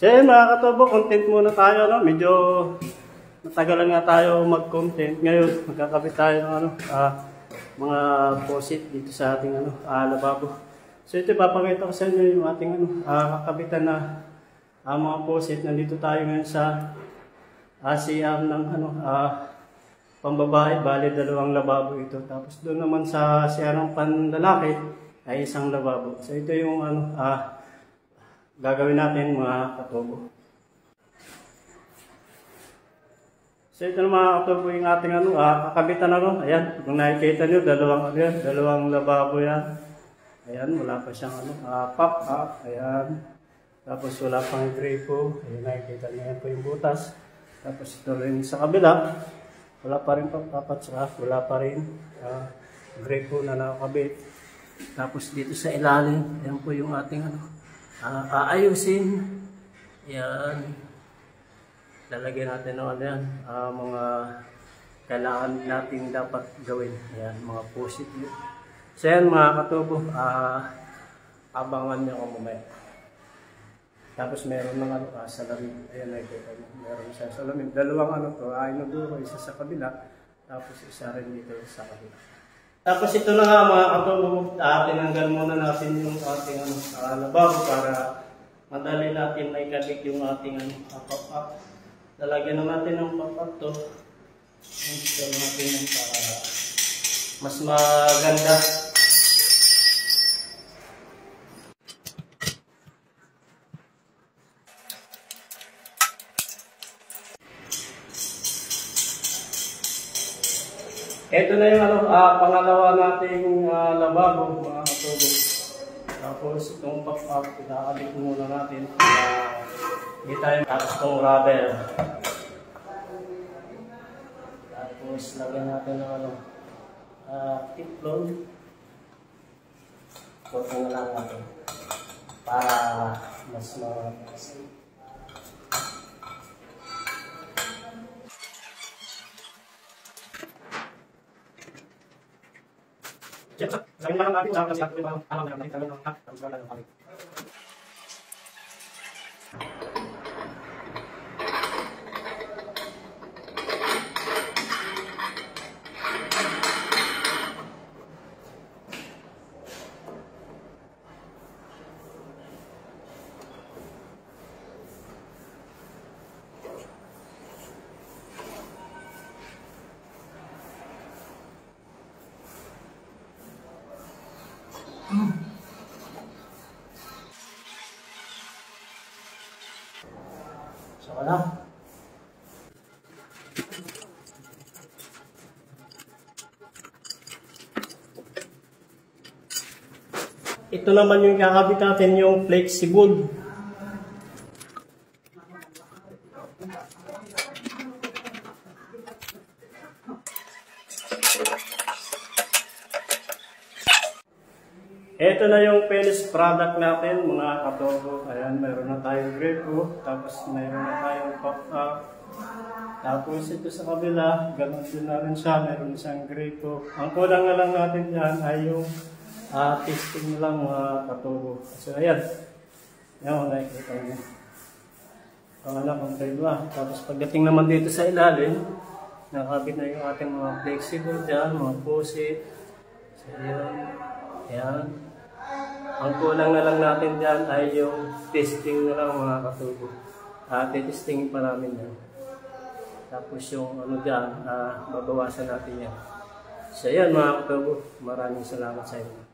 So yun mga katubo, content muna tayo, no? Medyo matagalan nga tayo mag-content. Ngayon, magkakabit tayo ng mga faucet dito sa ating lababo. So ito, papakita ko sa inyo yung ating kakabitan na mga faucet. Nandito tayo ngayon sa CR ng pambabae, bali dalawang lababo ito. Tapos doon naman sa CR ng panlalaki ay isang lababo. So ito yung gagawin natin mga katubo. So ito na mga katubo yung ating kakabitan Ayan, kung nakikita nyo, dalawang lababo yan. Ayan, wala pa siyang pop up. Ayan. Tapos wala pang gripo. Ayan, nakikita nyo yan po yung butas. Tapos ito rin sa kabila. Wala pa rin pop up at saka wala pa rin gripo na nakakabit. Tapos dito sa ilalim, ayan po yung ating aayusin. Yan. Lalagyan natin ng yan. Mga kailangan natin dapat gawin. Yan, mga positive. So yan mga katubo, abangan nyo kung mamaya. Tapos meron ng salamin. Ayan, nakikita nyo. Meron siya salamin. Dalawang ay naguro. Isa sa kabila. Tapos isa rin dito sa kabila. Tapos ito na nga mga katubo, tinanggal muna natin yung ating lababo para madali natin na ikabit yung ating pop-up. Lalagyan na natin ng pop-up to. Install natin yung para mas maganda. Ito na yung pangalawa nating lababo mga katubo. Tapos itong pop-up, itakabit muna natin. Hindi tayo tapos itong rubber. Tapos lagyan natin ng teflon. Ito na lang natin. Para mas safe. Sabi naman natin sa kasi ako yung natin kami ng tapos wala ng kami. So wala. Ito naman yung kakabit natin, yung flexible. Ito na yung finished product natin mga katubo. Ayan, meron na tayong gripo. Tapos meron na tayong pop-up. Tapos ito sa kabila, ganun din na rin siya. Meron siyang gripo. Ang kulang na lang natin dyan ay yung testing lang mga katubo. So ayan. Ayan, nakikita nyo. Pangalak ang tayo. Tapos pagdating naman dito sa ilalim, nakakabit na yung ating mga flexible dyan, mga posit. So ayan. Ayan. Ang kulang na lang natin dyan ay yung testing na lang mga katubo. Testing pa namin yan. Tapos yung dyan, babawasan natin yan. So yan mga katubo, maraming salamat sa inyo.